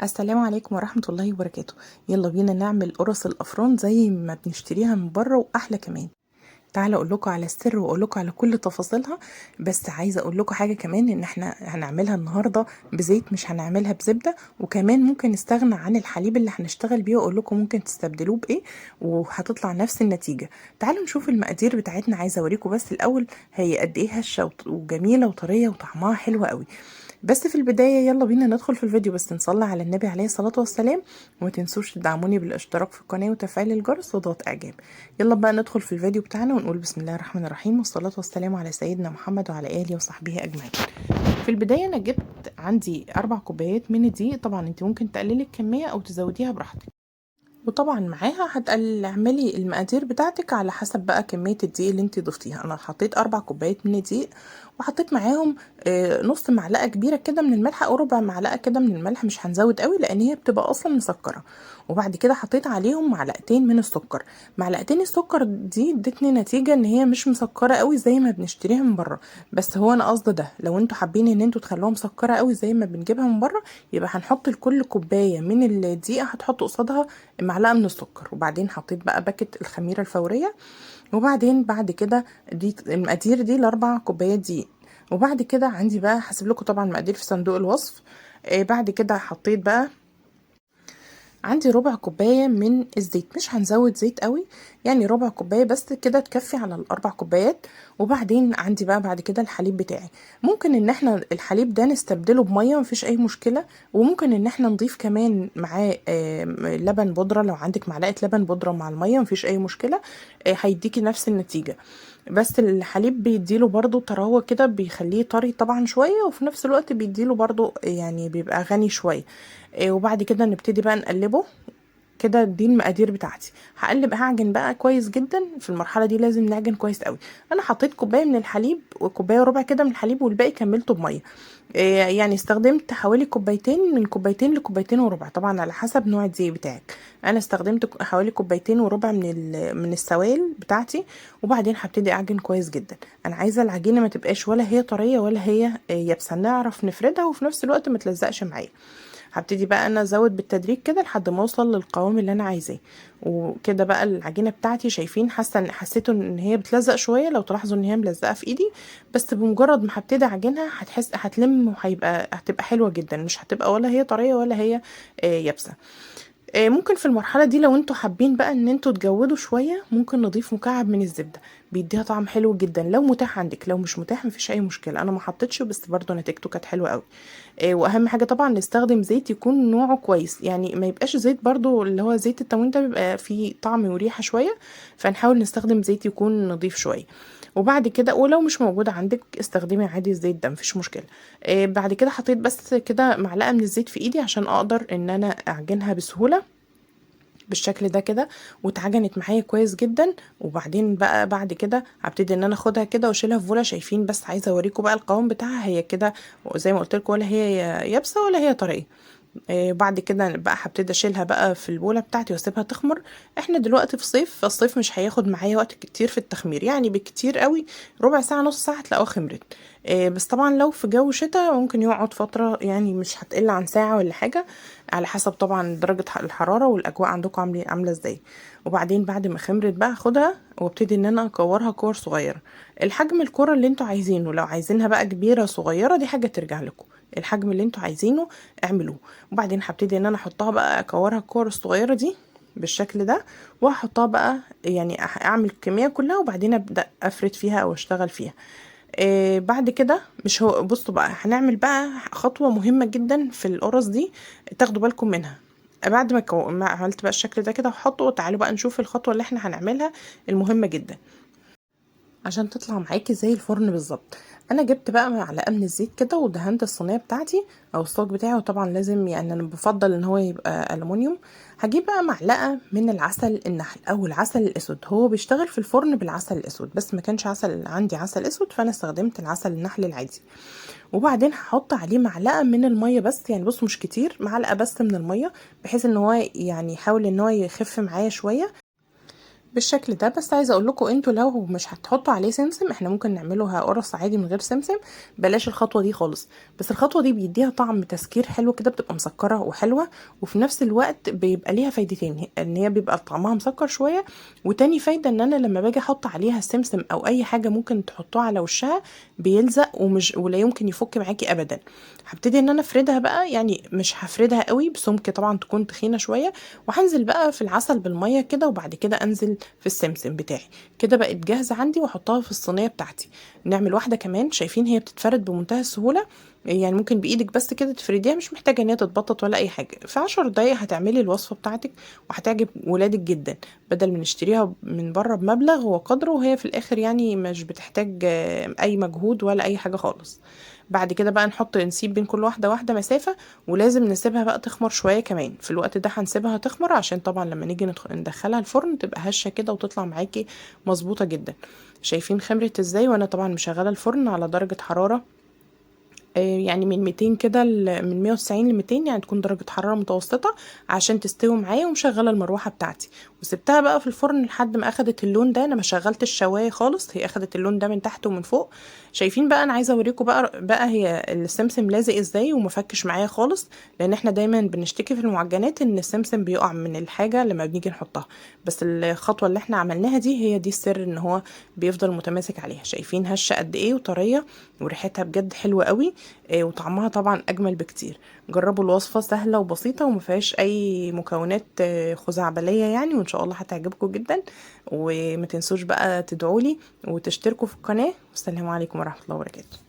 السلام عليكم ورحمة الله وبركاته. يلا بينا نعمل قرص الأفران زي ما بنشتريها من بره وأحلى كمان. تعالوا أقول لكم على السر وأقول لكم على كل تفاصيلها. بس عايزة أقول لكم حاجة كمان، إن إحنا هنعملها النهاردة بزيت، مش هنعملها بزبدة. وكمان ممكن نستغنى عن الحليب اللي هنشتغل بيه، وأقول لكم ممكن تستبدلوه بإيه وهتطلع نفس النتيجة. تعالوا نشوف المقادير بتاعتنا. عايزة أوريكم بس الأول هي قد إيه هشة وجميلة وطرية وطعمها حلو قوي. بس في البداية يلا بينا ندخل في الفيديو، بس نصلي على النبي عليه الصلاة والسلام. وما تنسوش تدعموني بالاشتراك في القناة وتفعيل الجرس وضغط اعجاب. يلا بقى ندخل في الفيديو بتاعنا ونقول بسم الله الرحمن الرحيم، والصلاة والسلام على سيدنا محمد وعلى آله وصحبه أجمعين. في البداية أنا جبت عندي 4 كوبايات من الدقيق. طبعا انت ممكن تقللي الكمية أو تزوديها براحتك، وطبعا معاها هتعملي المقادير بتاعتك على حسب بقى كمية الدقيق اللي انت ضفتيها. انا حطيت 4 كوبايات من الدقيق، وحطيت معاهم نص معلقة كبيرة كده من الملح او ربع معلقة كده من الملح، مش هنزود قوي لان هي بتبقى اصلا مسكرة. وبعد كده حطيت عليهم معلقتين من السكر. معلقتين السكر دي ادتني نتيجة ان هي مش مسكرة قوي زي ما بنشتريها من بره. بس هو انا قصد ده، لو انتوا حابين ان انتوا تخلوها مسكرة قوي زي ما بنجيبها من بره، يبقى هنحط لكل كوباية من الدقيق هتحط قصادها معلقه من السكر. وبعدين حطيت بقى باكت الخميره الفوريه. وبعدين بعد كده دي المقادير دي ل4 كوبايات دي. وبعد كده عندي بقى هسيب لكم طبعا المقادير في صندوق الوصف. بعد كده حطيت بقى عندي ربع كوباية من الزيت، مش هنزود زيت قوي، يعني ربع كوباية بس كده تكفي على ال4 كوبايات. وبعدين عندي بقى بعد كده الحليب بتاعي. ممكن ان احنا الحليب ده نستبدله بمية، مفيش اي مشكلة. وممكن ان احنا نضيف كمان معاه لبن بودرة. لو عندك معلقة لبن بودرة مع المية مفيش اي مشكلة، هيديكي نفس النتيجة. بس الحليب بيديله برضو طراوة كده، بيخليه طري طبعا شوية، وفي نفس الوقت بيديله برضو يعني بيبقى غني شوية. وبعد كده نبتدي بقى نقلبه كده. دي المقادير بتاعتي. هعجن بقى كويس جدا. في المرحله دي لازم نعجن كويس قوي. انا حطيت كوبايه من الحليب وكوبايه وربع كده من الحليب، والباقي كملته بميه. يعني استخدمت حوالي كوبايتين، من كوبايتين لكوبايتين وربع طبعا على حسب نوع الدقيق بتاعك. انا استخدمت حوالي كوبايتين وربع من السوائل بتاعتي. وبعدين هبتدي اعجن كويس جدا. انا عايزه العجينه ما تبقاش ولا هي طريه ولا هي يابسه، نعرف نفردها وفي نفس الوقت ما تلزقش معايا. هبتدي بقى انا ازود بالتدريج كده لحد ما اوصل للقوام اللي انا عايزاه. وكده بقى العجينه بتاعتي شايفين، حسيتوا ان هي بتلزق شويه، لو تلاحظوا ان هي ملزقه في ايدي. بس بمجرد ما هبتدي اعجنها هتلم هتبقى حلوه جدا، مش هتبقى ولا هي طريه ولا هي يابسه. ممكن في المرحلة دي لو انتوا حابين بقى ان انتوا تجودوا شوية، ممكن نضيف مكعب من الزبدة، بيديها طعم حلو جدا لو متاح عندك. لو مش متاح مفيش اي مشكلة، انا ما حطيتش بس برضو نتيجته كانت حلوة قوي. واهم حاجة طبعا نستخدم زيت يكون نوعه كويس، يعني ما يبقاش زيت برضو اللي هو زيت التموين ده بيبقى فيه طعم وريحة شوية. فنحاول نستخدم زيت يكون نظيف شوية. وبعد كده ولو مش موجود عندك استخدمي عادي الزيت ده، مفيش مشكلة. بعد كده حطيت بس كده معلقة من الزيت في ايدي عشان اقدر ان انا اعجنها بسهولة بالشكل ده كده. واتعجنت معايا كويس جدا. وبعدين بقى بعد كده هبتدي ان انا اخدها كده واشيلها في بوله. شايفين؟ بس عايزه اوريكم بقى القوام بتاعها. هي كده زي ما قلت لكم، ولا هي يابسه ولا هي طريه. بعد كده بقى هبتدي اشيلها بقى في البوله بتاعتي واسيبها تخمر. احنا دلوقتي في صيف، فالصيف مش هياخد معايا وقت كتير في التخمير، يعني بالكتير قوي ربع ساعه نص ساعه هتلاقوها خمرت. بس طبعا لو في جو شتاء ممكن يقعد فتره، يعني مش هتقل عن ساعه ولا حاجه، على حسب طبعا درجه الحراره والاجواء عندكم عامله ازاي. وبعدين بعد ما خمرت بقى اخدها وابتدي ان انا اكورها كور صغيره. الحجم الكوره اللي انتوا عايزينه، لو عايزينها بقى كبيره صغيره دي حاجه ترجع لكم. الحجم اللي انتوا عايزينه اعملوه. وبعدين هبتدي ان انا احطها بقى اكورها الكور الصغيره دي بالشكل ده. وهحطها بقى يعني اعمل الكميه كلها، وبعدين ابدا افرد فيها او اشتغل فيها. بعد كده مش هو بصوا بقى هنعمل بقى خطوه مهمه جدا في القرص دي، تاخدوا بالكم منها. بعد ما عملت بقى الشكل ده كده هحطه، وتعالوا بقى نشوف الخطوه اللي احنا هنعملها المهمه جدا عشان تطلع معاكي زي الفرن بالظبط. انا جبت بقى معلقه من الزيت كده ودهنت الصينيه بتاعتي او الصاج بتاعي، وطبعا لازم يعني انا بفضل ان هو يبقى الومنيوم. هجيب بقى معلقه من العسل النحل او العسل الاسود، هو بيشتغل في الفرن بالعسل الاسود، بس ما كانش عندي عسل اسود فانا استخدمت العسل النحل العادي. وبعدين هحط عليه معلقه من الميه بس، يعني بصوا مش كتير، معلقه بس من الميه، بحيث ان هو يعني يحاول ان هو يخف معايا شويه. بالشكل ده. بس عايزه اقول لكم انتوا لو مش هتحطوا عليه سمسم، احنا ممكن نعمله قرص عادي من غير سمسم، بلاش الخطوه دي خالص. بس الخطوه دي بيديها طعم تسكير حلو كده، بتبقى مسكره وحلوه، وفي نفس الوقت بيبقى ليها فايدتين، ان هي بيبقى طعمها مسكر شويه، وتاني فايده ان انا لما باجي احط عليها السمسم او اي حاجه ممكن تحطوها على وشها بيلزق ولا يمكن يفك معاكي ابدا. هبتدي ان انا افردها بقى، يعني مش هفردها قوي، بسمك طبعا تكون تخينه شويه، وهنزل بقى في العسل بالميه كده، وبعد كده انزل في السمسم بتاعي. كده بقت جاهزه عندي، واحطها في الصينيه بتاعتي. نعمل واحده كمان، شايفين هي بتتفرد بمنتهى السهوله، يعني ممكن بايدك بس كده تفرديها، مش محتاجه ان هي تتبطط ولا اي حاجه. في 10 دقايق هتعملي الوصفه بتاعتك، وهتعجب ولادك جدا، بدل ما نشتريها من بره بمبلغ وقدره، وهي في الاخر يعني مش بتحتاج اي مجهود ولا اي حاجه خالص. بعد كده بقى نسيب بين كل واحده واحده مسافه، ولازم نسيبها بقى تخمر شويه كمان. في الوقت ده هنسيبها تخمر، عشان طبعا لما نيجي ندخلها الفرن تبقى هشه كده وتطلع معاكي مظبوطه جدا. شايفين خمرت ازاي؟ وانا طبعا مشغله الفرن على درجه حراره يعني من 200 كده من 190 ل 200، يعني تكون درجة حرارة متوسطة عشان تستوي معايا، ومشغلة المروحة بتاعتي، وسبتها بقى في الفرن لحد ما اخدت اللون ده. انا ما شغلت الشواية خالص، هي اخدت اللون ده من تحت ومن فوق. شايفين بقى؟ انا عايزة اوريكم بقى هي السمسم لازق ازاي وما فكش معايا خالص، لان احنا دايما بنشتكي في المعجنات ان السمسم بيقع من الحاجة لما بنيجي نحطها. بس الخطوة اللي احنا عملناها دي هي دي السر، ان هو بيفضل متماسك عليها. شايفين هشة قد ايه وطرية، وريحتها بجد حلوة قوي، وطعمها طبعا اجمل بكتير. جربوا الوصفة، سهلة وبسيطة وما فيهاش اي مكونات خزعبلية يعني، وان شاء الله هتعجبكم جدا. وما تنسوش بقى تدعولي وتشتركوا في القناة. والسلام عليكم ورحمة الله وبركاته.